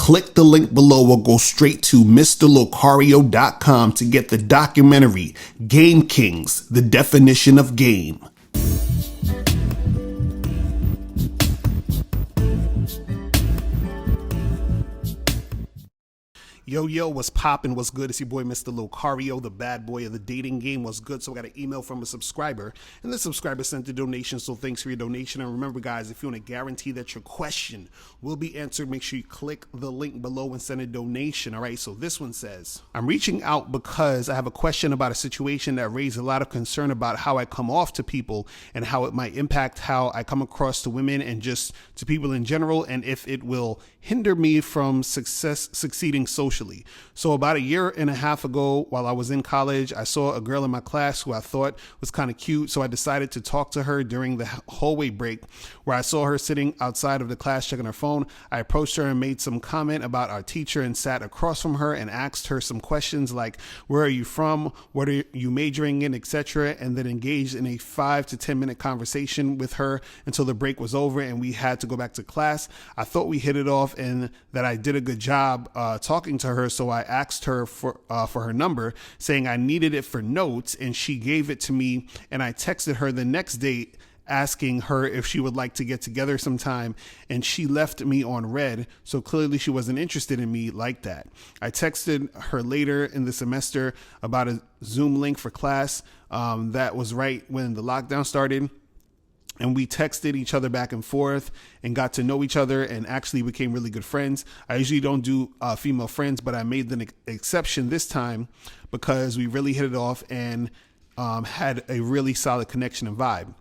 Click the link below or go straight to mr.locario.com to get the documentary Game Kings, The Definition of Game. Yo, what's poppin'? What's good? It's your boy, Mr. Locario, the bad boy of the dating game. What's good? So I got an email from a subscriber, and the subscriber sent a donation, so thanks for your donation. And remember, guys, if you want to guarantee that your question will be answered, make sure you click the link below and send a donation, all right? So this one says, I'm reaching out because I have a question about a situation that raised a lot of concern about how I come off to people and how it might impact how I come across to women and just to people in general, and if it will hinder me from succeeding socially. So about a year and a half ago, while I was in college, I saw a girl in my class who I thought was kind of cute. So I decided to talk to her during the hallway break, where I saw her sitting outside of the class checking her phone. I approached her and made some comment about our teacher and sat across from her and asked her some questions like, where are you from? What are you majoring in, etc. And then engaged in a 5 to 10 minute conversation with her until the break was over and we had to go back to class. I thought we hit it off and that I did a good job talking to her. So I asked her for her number, saying I needed it for notes, and she gave it to me. And I texted her the next day asking her if she would like to get together sometime, and she left me on red. So clearly she wasn't interested in me like that. I texted her later in the semester about a Zoom link for class. That was right when the lockdown started. And we texted each other back and forth and got to know each other and actually became really good friends. I usually don't do female friends, but I made the exception this time because we really hit it off and had a really solid connection and vibe.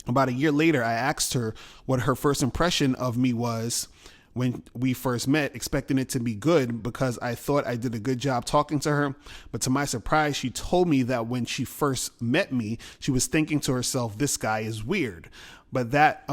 About a year later, I asked her what her first impression of me was when we first met, expecting it to be good because I thought I did a good job talking to her. But to my surprise, she told me that when she first met me, she was thinking to herself, this guy is weird. But that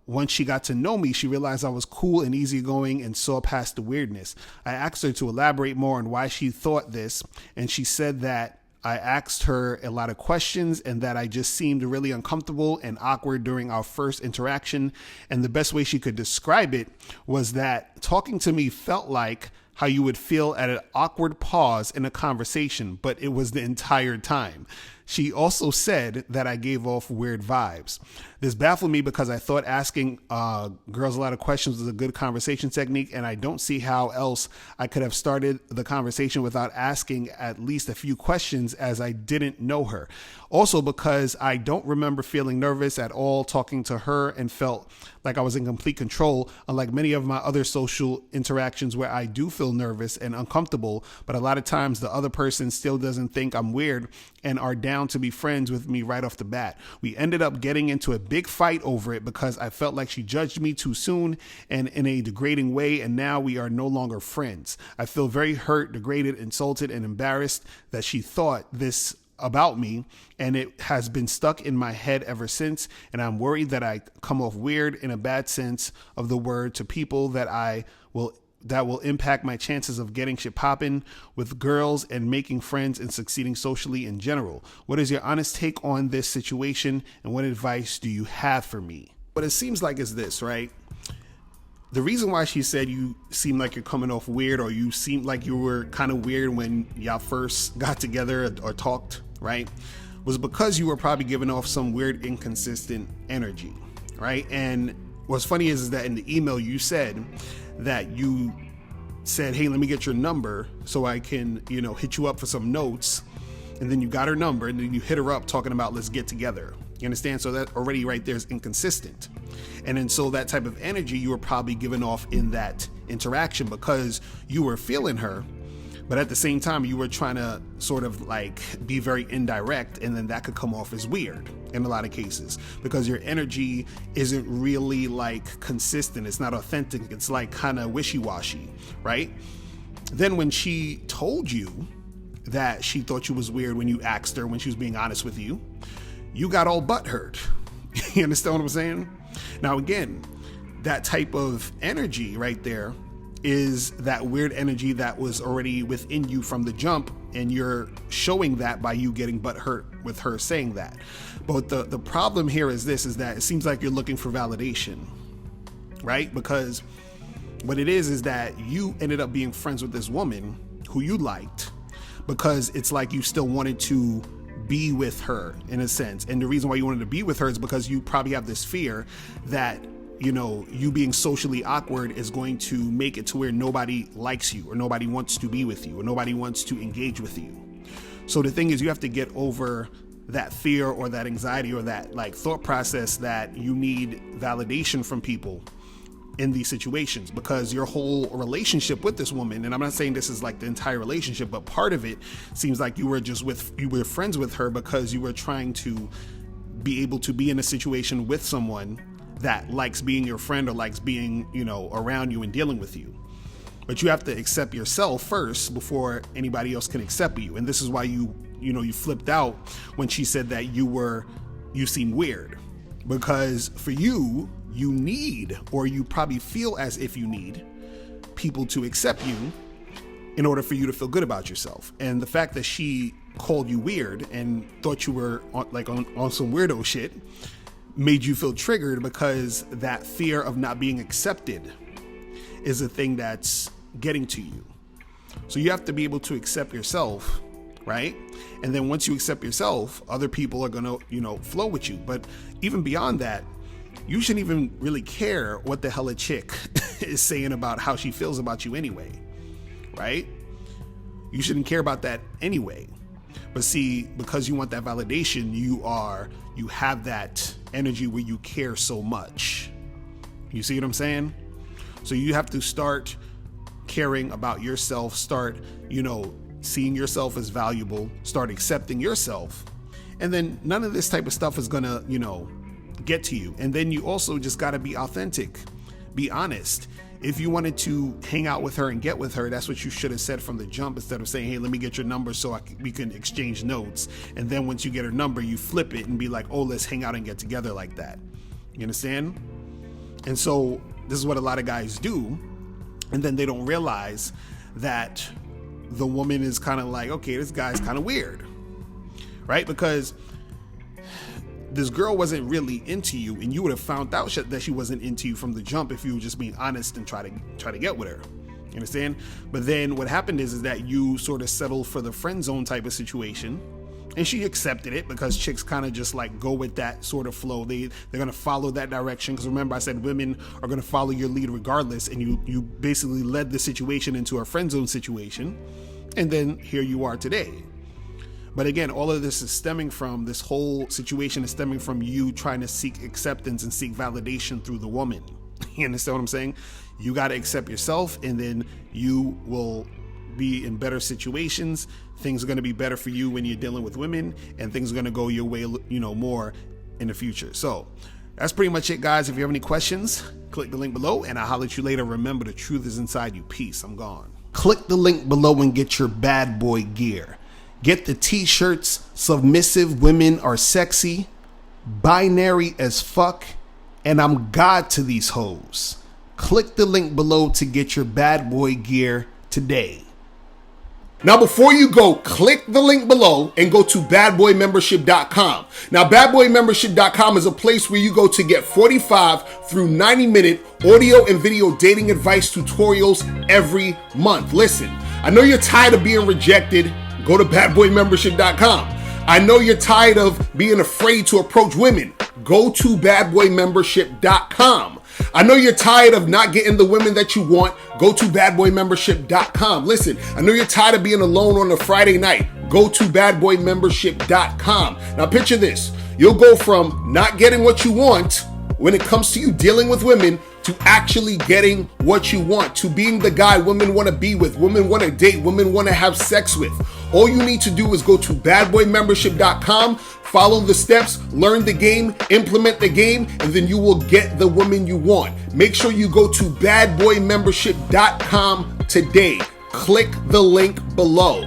once she got to know me, she realized I was cool and easygoing and saw past the weirdness. I asked her to elaborate more on why she thought this, and she said that I asked her a lot of questions and that I just seemed really uncomfortable and awkward during our first interaction. And the best way she could describe it was that talking to me felt like how you would feel at an awkward pause in a conversation, but it was the entire time. She also said that I gave off weird vibes. This baffled me because I thought asking girls a lot of questions was a good conversation technique, and I don't see how else I could have started the conversation without asking at least a few questions, as I didn't know her. Also because I don't remember feeling nervous at all talking to her and felt like I was in complete control, unlike many of my other social interactions where I do feel nervous and uncomfortable, but a lot of times the other person still doesn't think I'm weird and are down to be friends with me right off the bat. We ended up getting into a big fight over it because I felt like she judged me too soon and in a degrading way, and now we are no longer friends. I feel very hurt, degraded, insulted, and embarrassed that she thought this about me, and it has been stuck in my head ever since, and I'm worried that I come off weird in a bad sense of the word to people that will impact my chances of getting shit popping with girls and making friends and succeeding socially in general. What is your honest take on this situation, and what advice do you have for me? What it seems like is this, right? The reason why she said you seem like you're coming off weird, or you seemed like you were kind of weird when y'all first got together or talked, right, was because you were probably giving off some weird, inconsistent energy, right? And what's funny is that in the email you said that you said, hey, let me get your number so I can, hit you up for some notes. And then you got her number and then you hit her up talking about let's get together. You understand? So that already right there is inconsistent. And then so that type of energy you were probably giving off in that interaction because you were feeling her, but at the same time you were trying to sort of like be very indirect, and then that could come off as weird in a lot of cases because your energy isn't really like consistent. It's not authentic. It's like kind of wishy-washy, right? Then when she told you that she thought you was weird when you asked her when she was being honest with you, you got all butthurt. You understand what I'm saying? Now, again, that type of energy right there is that weird energy that was already within you from the jump, and you're showing that by you getting butthurt with her saying that. But the problem here is this, is that it seems like you're looking for validation, right? Because What it is that you ended up being friends with this woman who you liked because it's like you still wanted to be with her in a sense. And the reason why you wanted to be with her is because you probably have this fear that, you know, you being socially awkward is going to make it to where nobody likes you or nobody wants to be with you or nobody wants to engage with you. So the thing is, you have to get over that fear or that anxiety or that like thought process that you need validation from people in these situations, because your whole relationship with this woman, and I'm not saying this is like the entire relationship, but part of it seems like you were friends with her because you were trying to be able to be in a situation with someone that likes being your friend or likes being, you know, around you and dealing with you. But you have to accept yourself first before anybody else can accept you. And this is why you flipped out when she said that you seem weird, because for you need, or you probably feel as if you need people to accept you in order for you to feel good about yourself. And the fact that she called you weird and thought you were on some weirdo shit made you feel triggered, because that fear of not being accepted is a thing that's getting to you. So you have to be able to accept yourself, right? And then once you accept yourself, other people are gonna, you know, flow with you. But even beyond that, you shouldn't even really care what the hell a chick is saying about how she feels about you anyway, right? You shouldn't care about that anyway. But see, because you want that validation, you have that energy where you care so much. You see what I'm saying? So you have to start caring about yourself, start, you know, seeing yourself as valuable, start accepting yourself. And then none of this type of stuff is gonna, you know, get to you. And then you also just got to be authentic, be honest. If you wanted to hang out with her and get with her, that's what you should have said from the jump, instead of saying, hey, let me get your number so we can exchange notes. And then once you get her number, you flip it and be like, oh, let's hang out and get together like that. You understand? And so this is what a lot of guys do. And then they don't realize that the woman is kind of like, okay, this guy's kind of weird, right? Because this girl wasn't really into you, and you would have found out that she wasn't into you from the jump if you were just being honest and try to get with her. You understand? But then what happened is that you sort of settled for the friend zone type of situation, and she accepted it, because chicks kind of just like go with that sort of flow. They're going to follow that direction, because remember I said women are going to follow your lead regardless, and you basically led the situation into a friend zone situation, and then here you are today. But again, all of this is stemming from, this whole situation is stemming from you trying to seek acceptance and seek validation through the woman. You understand what I'm saying? You got to accept yourself, and then you will be in better situations. Things are going to be better for you when you're dealing with women, and things are going to go your way, you know, more in the future. So that's pretty much it, guys. If you have any questions, click the link below, and I'll holler at you later. Remember, the truth is inside you. Peace. I'm gone. Click the link below and get your bad boy gear. Get the t-shirts, Submissive Women Are Sexy, Binary as Fuck, and I'm God to These Hoes. Click the link below to get your bad boy gear today. Now, before you go, click the link below and go to badboymembership.com. Now, badboymembership.com is a place where you go to get 45 through 90-minute audio and video dating advice tutorials every month. Listen, I know you're tired of being rejected. Go to badboymembership.com. I know you're tired of being afraid to approach women. Go to badboymembership.com. I know you're tired of not getting the women that you want. Go to badboymembership.com. Listen, I know you're tired of being alone on a Friday night. Go to badboymembership.com. Now picture this. You'll go from not getting what you want when it comes to you dealing with women to actually getting what you want, to being the guy women want to be with, women want to date, women want to have sex with. All you need to do is go to badboymembership.com, follow the steps, learn the game, implement the game, and then you will get the woman you want. Make sure you go to badboymembership.com today. Click the link below.